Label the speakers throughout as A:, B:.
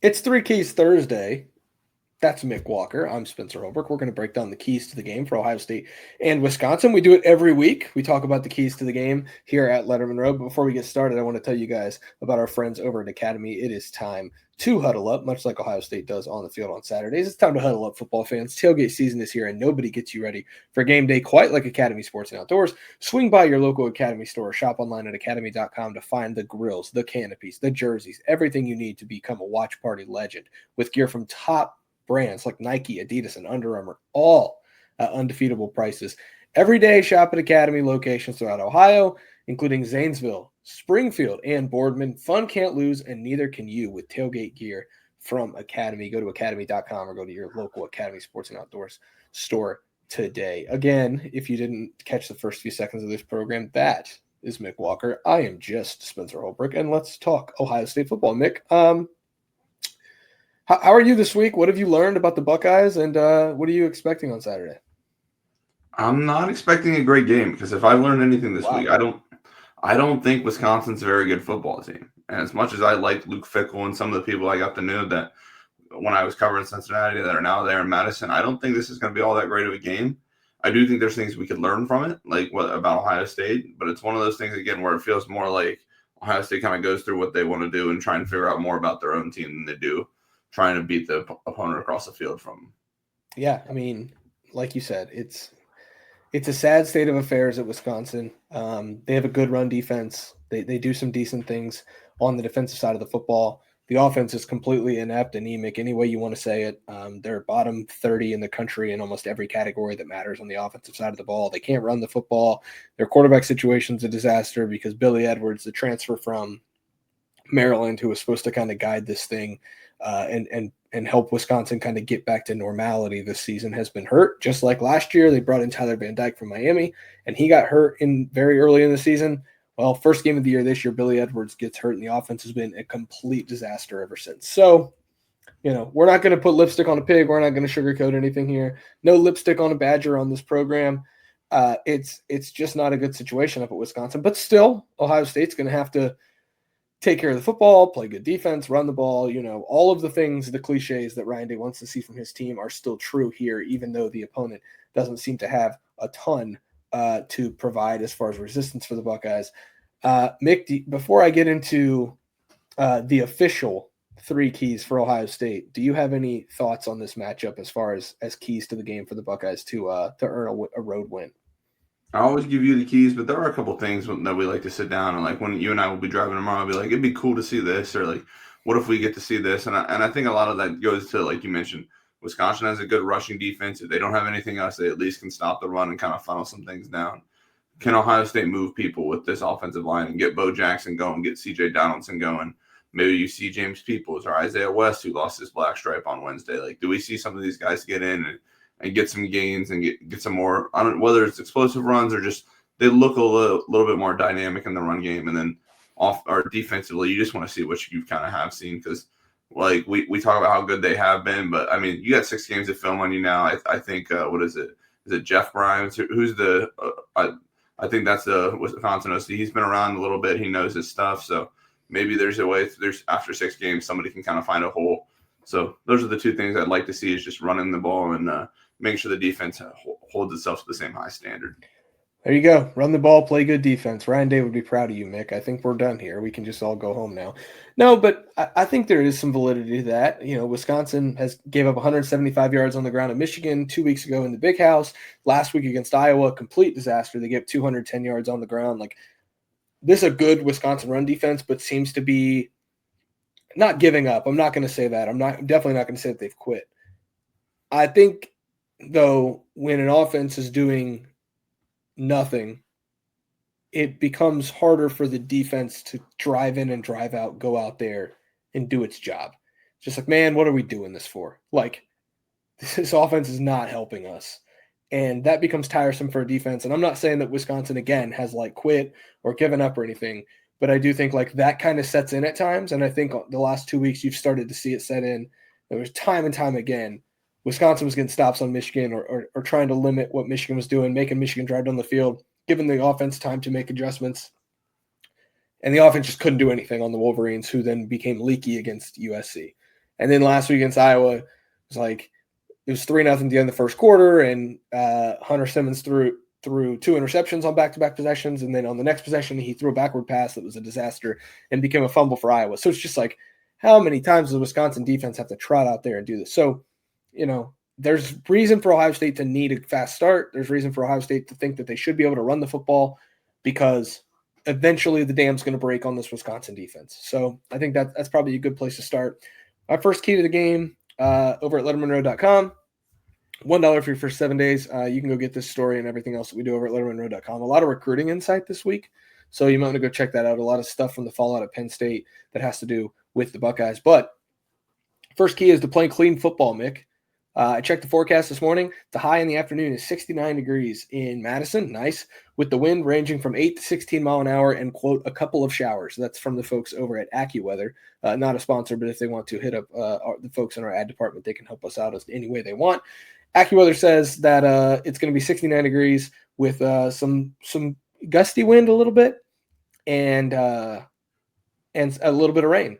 A: It's Three Keys Thursday. That's Mick Walker. I'm Spencer Holbrook. We're going to break down the keys to the game for Ohio State and Wisconsin. We do it every week. We talk about the keys to the game here at Lettermen Row. But before we get started, I want to tell you guys about our friends over at Academy. It is time to huddle up, much like Ohio State does on the field on Saturdays. It's time to huddle up, football fans. Tailgate season is here, and nobody gets you ready for game day quite like Academy Sports and Outdoors. Swing by your local Academy store or shop online at academy.com to find the grills, the canopies, the jerseys, everything you need to become a watch party legend with gear from top brands like Nike, Adidas, and Under Armour, all at undefeatable prices. Every day, shop at Academy locations throughout Ohio, including Zanesville, Springfield, and Boardman. Fun can't lose, and neither can you with tailgate gear from Academy. Go to academy.com or go to your local Academy Sports and Outdoors store today. Again, if you didn't catch the first few seconds of this program, that is Mick Walker. I am just Spencer Holbrook, and let's talk Ohio State football. Mick, how are you this week? What have you learned about the Buckeyes, and what are you expecting on Saturday?
B: I'm not expecting a great game because if I learned anything this week, I don't think Wisconsin's a very good football team. And as much as I like Luke Fickell and some of the people I got to know that when I was covering Cincinnati that are now there in Madison, I don't think this is going to be all that great of a game. I do think there's things we could learn from it, like what about Ohio State, but it's one of those things again where it feels more like Ohio State kind of goes through what they want to do and try and figure out more about their own team than they do trying to beat the opponent across the field from them.
A: Yeah, I mean, like you said, it's a sad state of affairs at Wisconsin. They have a good run defense. They do some decent things on the defensive side of the football. The offense is completely inept, anemic, any way you want to say it. They're bottom 30 in the country in almost every category that matters on the offensive side of the ball. They can't run the football. Their quarterback situation's a disaster because Billy Edwards, the transfer from Maryland, who was supposed to kind of guide this thing and help Wisconsin kind of get back to normality this season, has been hurt. Just like last year, they brought in Tyler Van Dyke from Miami, and he got hurt in very early in the season. Well, first game of the year this year, Billy Edwards gets hurt, and the offense has been a complete disaster ever since. So, we're not going to put lipstick on a pig. We're not going to sugarcoat anything here. No lipstick on a Badger on this program. It's just not a good situation up at Wisconsin. But still, Ohio State's going to have to take care of the football, play good defense, run the ball. All of the things, the cliches that Ryan Day wants to see from his team are still true here, even though the opponent doesn't seem to have a ton to provide as far as resistance for the Buckeyes. Mick, before I get into the official three keys for Ohio State, do you have any thoughts on this matchup as far as keys to the game for the Buckeyes to earn a road win?
B: I always give you the keys, but there are a couple things that we like to sit down and like when you and I will be driving tomorrow, I'll be like, it'd be cool to see this, or like, what if we get to see this? And I think a lot of that goes to, like you mentioned, Wisconsin has a good rushing defense. If they don't have anything else, they at least can stop the run and kind of funnel some things down. Can Ohio State move people with this offensive line and get Bo Jackson going, get C.J. Donaldson going? Maybe you see James Peoples or Isaiah West, who lost his black stripe on Wednesday. Like, do we see some of these guys get in and get some gains and get some more, I don't know, whether it's explosive runs or just they look a little bit more dynamic in the run game. And then off or defensively, you just want to see what you kind of have seen because like we talk about how good they have been, but I mean, you got 6 games of film on you now. I think, what is it? Is it Jeff Grimes? Who's the, I think that's the Wisconsin OC. He's been around a little bit. He knows his stuff. So maybe there's a way, there's after 6 games, somebody can kind of find a hole. So those are the 2 things I'd like to see is just running the ball and make sure the defense holds itself to the same high standard.
A: There you go. Run the ball, play good defense. Ryan Day would be proud of you, Mick. I think we're done here. We can just all go home now. No, but I think there is some validity to that. Wisconsin gave up 175 yards on the ground at Michigan 2 weeks ago in the Big House. Last week against Iowa, complete disaster. They gave up 210 yards on the ground. Like, this is a good Wisconsin run defense, but seems to be not giving up. I'm not going to say that. I'm definitely not going to say that they've quit. I think, though, when an offense is doing nothing, it becomes harder for the defense to drive in and drive out, go out there and do its job. Just like, man, what are we doing this for? Like, this offense is not helping us. And that becomes tiresome for a defense. And I'm not saying that Wisconsin, again, has like quit or given up or anything, but I do think like that kind of sets in at times. And I think the last 2 weeks you've started to see it set in. There was time and time again Wisconsin was getting stops on Michigan or trying to limit what Michigan was doing, making Michigan drive down the field, giving the offense time to make adjustments. And the offense just couldn't do anything on the Wolverines, who then became leaky against USC. And then last week against Iowa, it was 3-0 at the end of the first quarter, and Hunter Simmons threw 2 interceptions on back-to-back possessions, and then on the next possession, he threw a backward pass that was a disaster and became a fumble for Iowa. So it's just like, how many times does the Wisconsin defense have to trot out there and do this? So, there's reason for Ohio State to need a fast start. There's reason for Ohio State to think that they should be able to run the football because eventually the dam's going to break on this Wisconsin defense. So I think that's probably a good place to start. My first key to the game over at lettermenrow.com. $1 for your first 7 days. You can go get this story and everything else that we do over at lettermenrow.com. A lot of recruiting insight this week, so you might want to go check that out. A lot of stuff from the fallout at Penn State that has to do with the Buckeyes. But first key is to play clean football, Mick. I checked the forecast this morning. The high in the afternoon is 69 degrees in Madison. Nice. With the wind ranging from 8 to 16 mile an hour and, quote, a couple of showers. That's from the folks over at AccuWeather. Not a sponsor, but if they want to hit up the folks in our ad department, they can help us out any way they want. AccuWeather says that it's going to be 69 degrees with some gusty wind a little bit and a little bit of rain.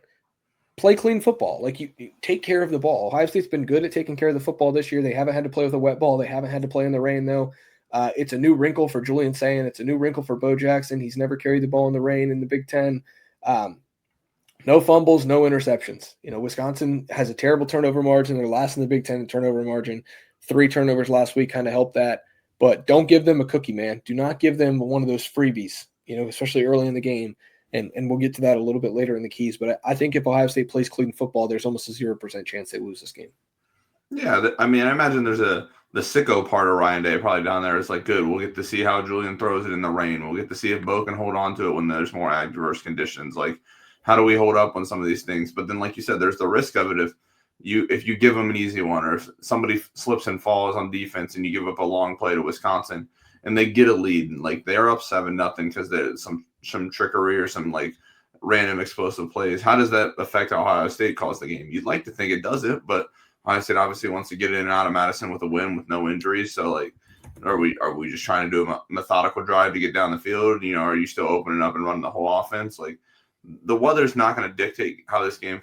A: Play clean football. You take care of the ball. Ohio State's been good at taking care of the football this year. They haven't had to play with a wet ball. They haven't had to play in the rain, though. It's a new wrinkle for Julian Sayin. It's a new wrinkle for Bo Jackson. He's never carried the ball in the rain in the Big Ten. No fumbles, no interceptions. Wisconsin has a terrible turnover margin. They're last in the Big Ten in turnover margin. 3 turnovers last week kind of helped that. But don't give them a cookie, man. Do not give them one of those freebies, especially early in the game. And we'll get to that a little bit later in the keys. But I think if Ohio State plays clean football, there's almost a 0% chance they lose this game.
B: Yeah, I imagine there's the sicko part of Ryan Day probably down there. It's good. We'll get to see how Julian throws it in the rain. We'll get to see if Bo can hold on to it when there's more adverse conditions. How do we hold up on some of these things? But then, like you said, there's the risk of it if you give them an easy one, or if somebody slips and falls on defense and you give up a long play to Wisconsin and they get a lead and they're up 7-0 because there's some trickery or some random explosive plays. How does that affect how Ohio State calls the game? You'd like to think it doesn't, but Ohio State obviously wants to get in and out of Madison with a win with no injuries. So are we just trying to do a methodical drive to get down the field? Are you still opening up and running the whole offense? The weather's not going to dictate how this game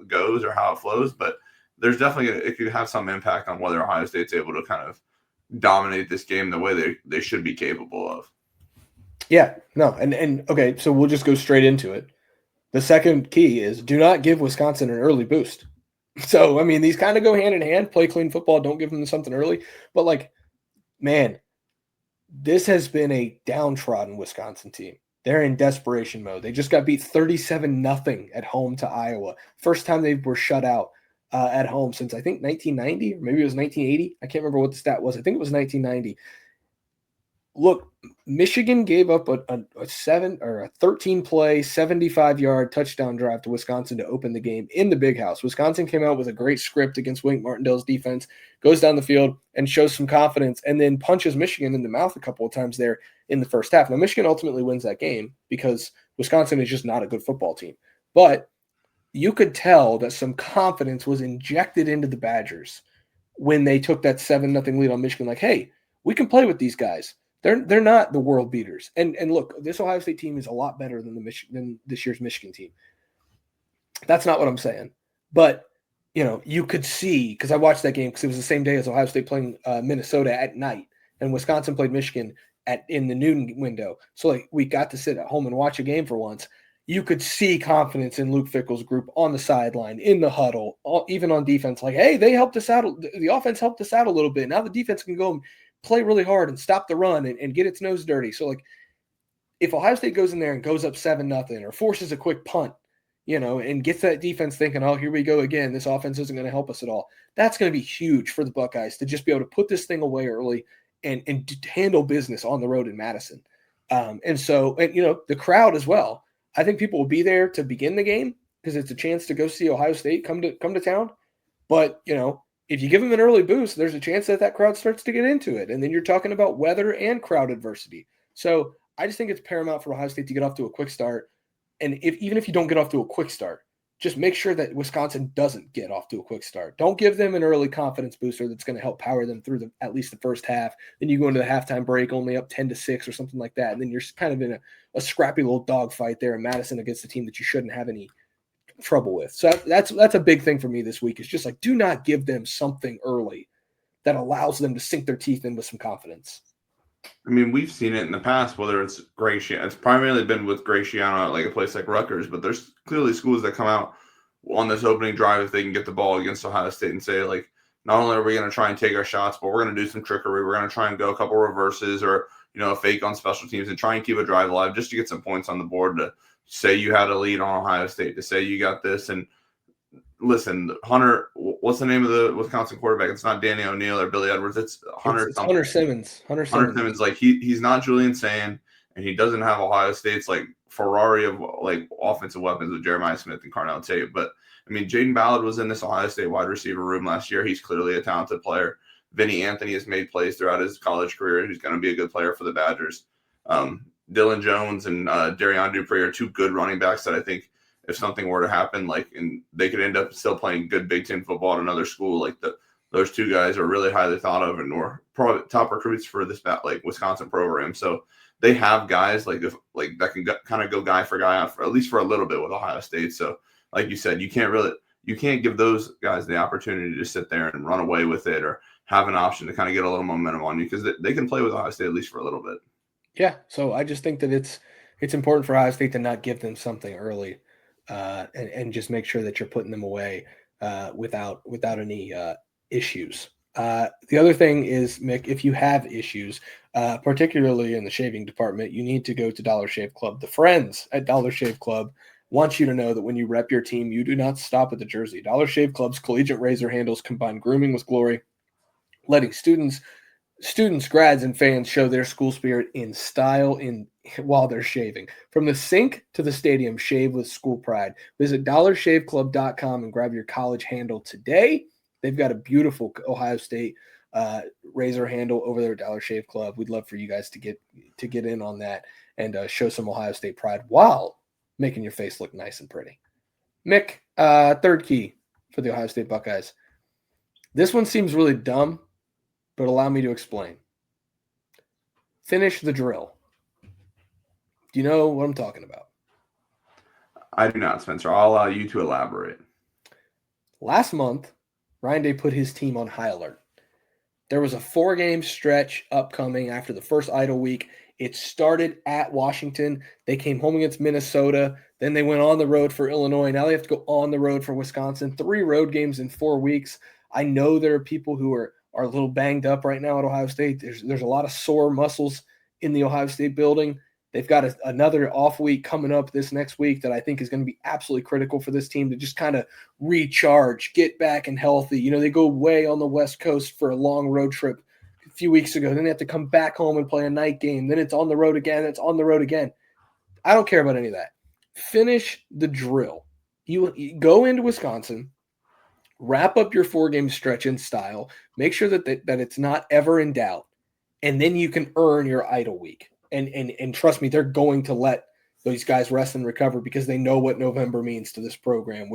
B: goes or how it flows, but there's definitely it could have some impact on whether Ohio State's able to kind of dominate this game the way they should be capable of.
A: Yeah, no, and okay, so we'll just go straight into it. The second key is do not give Wisconsin an early boost. So, these kind of go hand in hand. Play clean football, don't give them something early. But, man, this has been a downtrodden Wisconsin team. They're in desperation mode. They just got beat 37-0 at home to Iowa. First time they were shut out at home since, I think, 1990, or maybe it was 1980. I can't remember what the stat was. I think it was 1990. Look, Michigan gave up a 13-play, 75-yard touchdown drive to Wisconsin to open the game in the Big House. Wisconsin came out with a great script against Wink Martindale's defense, goes down the field and shows some confidence, and then punches Michigan in the mouth a couple of times there in the first half. Now, Michigan ultimately wins that game because Wisconsin is just not a good football team. But you could tell that some confidence was injected into the Badgers when they took that 7-0 lead on Michigan. Hey, we can play with these guys. They're not the world beaters. And look, this Ohio State team is a lot better than than this year's Michigan team. That's not what I'm saying. But, you could see, because I watched that game because it was the same day as Ohio State playing Minnesota at night, and Wisconsin played Michigan in the noon window. So, we got to sit at home and watch a game for once. You could see confidence in Luke Fickell's group on the sideline, in the huddle, even on defense. Hey, they helped us out. The offense helped us out a little bit. Now the defense can go and play really hard and stop the run and get its nose dirty. So, if Ohio State goes in there and goes up 7-0 or forces a quick punt, and gets that defense thinking, oh, here we go again, this offense isn't going to help us at all, that's going to be huge for the Buckeyes to just be able to put this thing away early and handle business on the road in Madison. And the crowd as well. I think people will be there to begin the game because it's a chance to go see Ohio State come to town. But, if you give them an early boost, there's a chance that crowd starts to get into it. And then you're talking about weather and crowd adversity. So I just think it's paramount for Ohio State to get off to a quick start. And even if you don't get off to a quick start, just make sure that Wisconsin doesn't get off to a quick start. Don't give them an early confidence booster that's going to help power them through at least the first half. Then you go into the halftime break only up 10-6 or something like that. And then you're kind of in a scrappy little dogfight there in Madison against a team that you shouldn't have any trouble with. So that's a big thing for me this week is just like, do not give them something early that allows them to sink their teeth in with some confidence.
B: I mean, we've seen it in the past, whether it's Graciano. It's primarily been with Graciano at like a place like Rutgers, but there's clearly schools that come out on this opening drive if they can get the ball against Ohio State and say, like, not only are we going to try and take our shots, but we're going to do some trickery. We're going to try and go a couple reverses or, a fake on special teams and try and keep a drive alive just to get some points on the board to say you had a lead on Ohio State, to say you got this. And listen, Hunter, what's the name of the Wisconsin quarterback? It's not Danny O'Neal or Billy Edwards. It's Hunter.
A: It's Hunter Simmons. Hunter
B: Simmons, like he's not Julian Sand, and he doesn't have Ohio State's like Ferrari of like offensive weapons with Jeremiah Smith and Carnell Tate. But I mean, Jaden Ballard was in this Ohio State wide receiver room last year. He's clearly a talented player. Vinny Anthony has made plays throughout his college career. He's going to be a good player for the Badgers. Dylan Jones and Darion Dupree are two good running backs that I think if something were to happen, and they could end up still playing good Big Ten football at another school, those two guys are really highly thought of and were probably top recruits for this Wisconsin program. So they have guys that can kind of go guy for guy out for at least for a little bit with Ohio State. So like you said, you can't give those guys the opportunity to sit there and run away with it or have an option to kind of get a little momentum on you because they can play with Ohio State at least for a little bit.
A: Yeah. So I just think that it's important for Ohio State to not give them something early and just make sure that you're putting them away without any issues. The other thing is, Mick, if you have issues, particularly in the shaving department, you need to go to Dollar Shave Club. The friends at Dollar Shave Club want you to know that when you rep your team, you do not stop at the jersey. Dollar Shave Club's collegiate razor handles combine grooming with glory, letting students, grads, and fans show their school spirit in style while they're shaving. From the sink to the stadium, shave with school pride. Visit dollarshaveclub.com and grab your college handle today. They've got a beautiful Ohio State razor handle over there at Dollar Shave Club. We'd love for you guys to get in on that and show some Ohio State pride while making your face look nice and pretty. Mick, third key for the Ohio State Buckeyes. This one seems really dumb, but allow me to explain. Finish the drill. Do you know what I'm talking about?
B: I do not, Spencer. I'll allow you to elaborate.
A: Last month, Ryan Day put his team on high alert. There was a 4-game stretch upcoming after the first idle week. It started at Washington. They came home against Minnesota. Then they went on the road for Illinois. Now they have to go on the road for Wisconsin. 3 road games in 4 weeks. I know there are people who are a little banged up right now at Ohio State. There's a lot of sore muscles in the Ohio State building. They've got another off week coming up this next week that I think is going to be absolutely critical for this team to just kind of recharge, get back and healthy. They go way on the West Coast for a long road trip a few weeks ago. Then they have to come back home and play a night game. Then it's on the road again. It's on the road again. I don't care about any of that. Finish the drill. You go into Wisconsin, wrap up your 4-game stretch in style, make sure that it's not ever in doubt, and then you can earn your idle week. And trust me, they're going to let these guys rest and recover because they know what November means to this program.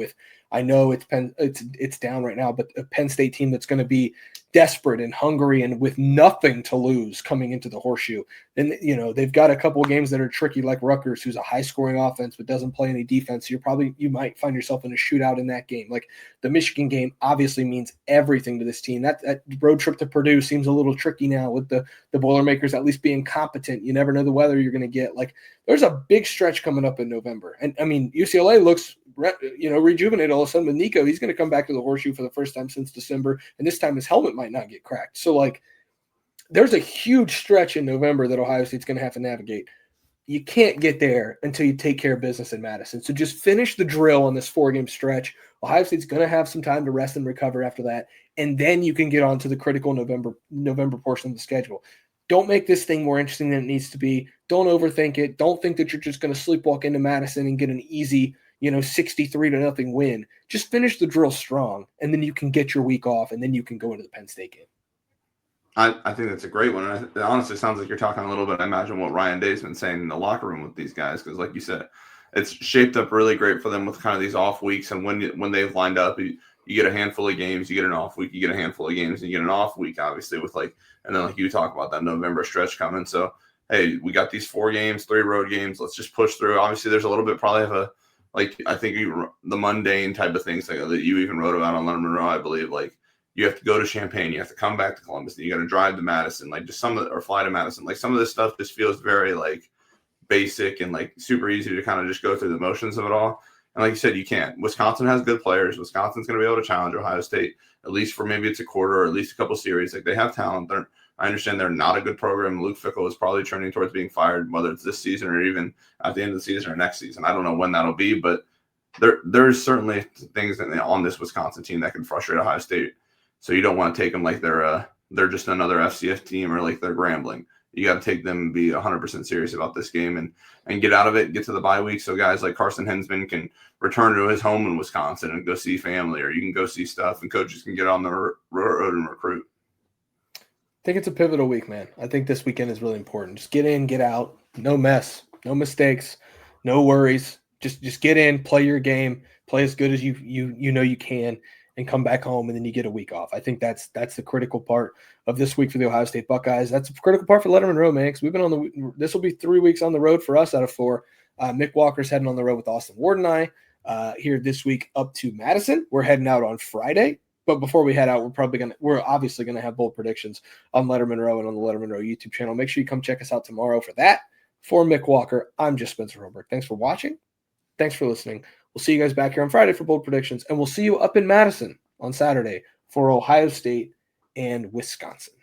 A: I know it's down right now, but a Penn State team that's going to be desperate and hungry and with nothing to lose coming into the horseshoe. And they've got a couple of games that are tricky, like Rutgers, who's a high-scoring offense but doesn't play any defense. So you might find yourself in a shootout in that game. Like the Michigan game obviously means everything to this team. That road trip to Purdue seems a little tricky now with the Boilermakers at least being competent. You never know the weather you're going to get. Like there's a big stretch coming up in November, and I mean UCLA looks rejuvenated all of a sudden with Nico. He's going to come back to the horseshoe for the first time since December, and this time his helmet might not get cracked. So like there's a huge stretch in November that Ohio State's going to have to navigate. You can't get there until you take care of business in Madison. So just finish the drill on this 4-game stretch. Ohio State's going to have some time to rest and recover after that, and then you can get on to the critical November portion of the schedule. Don't make this thing more interesting than it needs to be. Don't overthink it. Don't think that you're just going to sleepwalk into Madison and get an easy 63-0 win. Just finish the drill strong, and then you can get your week off, and then you can go into the Penn State game.
B: I think that's a great one. And it honestly sounds like you're talking a little bit, I imagine, what Ryan Day's been saying in the locker room with these guys. Because like you said, it's shaped up really great for them with kind of these off weeks. And when they've lined up, you get a handful of games, you get an off week, you get a handful of games, and you get an off week, obviously, with and then like you talk about that November stretch coming. So, hey, we got these 4 games, 3 road games. Let's just push through. Obviously, there's a little bit probably of like I think the mundane type of things that you even wrote about on Lettermen Row, I believe, like you have to go to Champaign, you have to come back to Columbus, and you got to drive to Madison, like just or fly to Madison. Like some of this stuff just feels very like basic and like super easy to kind of just go through the motions of it all. And like you said, you can't. Wisconsin has good players. Wisconsin's going to be able to challenge Ohio State, at least for maybe it's a quarter or at least a couple series. Like they have talent. I understand they're not a good program. Luke Fickell is probably trending towards being fired, whether it's this season or even at the end of the season or next season. I don't know when that'll be, but there's certainly things on this Wisconsin team that can frustrate Ohio State. So you don't want to take them like they're just another FCS team or like they're Grambling. You got to take them and be 100% serious about this game and get out of it, get to the bye week so guys like Carson Hensman can return to his home in Wisconsin and go see family, or you can go see stuff and coaches can get on the road and recruit.
A: I think it's a pivotal week, man. I think this weekend is really important. Just get in, get out, no mess, no mistakes, no worries. Just get in, play your game, play as good as you know you can, and come back home, and then you get a week off. I think that's the critical part of this week for the Ohio State Buckeyes. That's a critical part for Lettermen Row, man, because we've been this will be 3 weeks on the road for us out of 4. Mick Walker's heading on the road with Austin Ward and I here this week up to Madison. We're heading out on Friday. But before we head out, we're obviously gonna have bold predictions on Lettermen Row and on the Lettermen Row YouTube channel. Make sure you come check us out tomorrow for that. For Mick Walker, I'm just Spencer Holberg. Thanks for watching. Thanks for listening. We'll see you guys back here on Friday for bold predictions, and we'll see you up in Madison on Saturday for Ohio State and Wisconsin.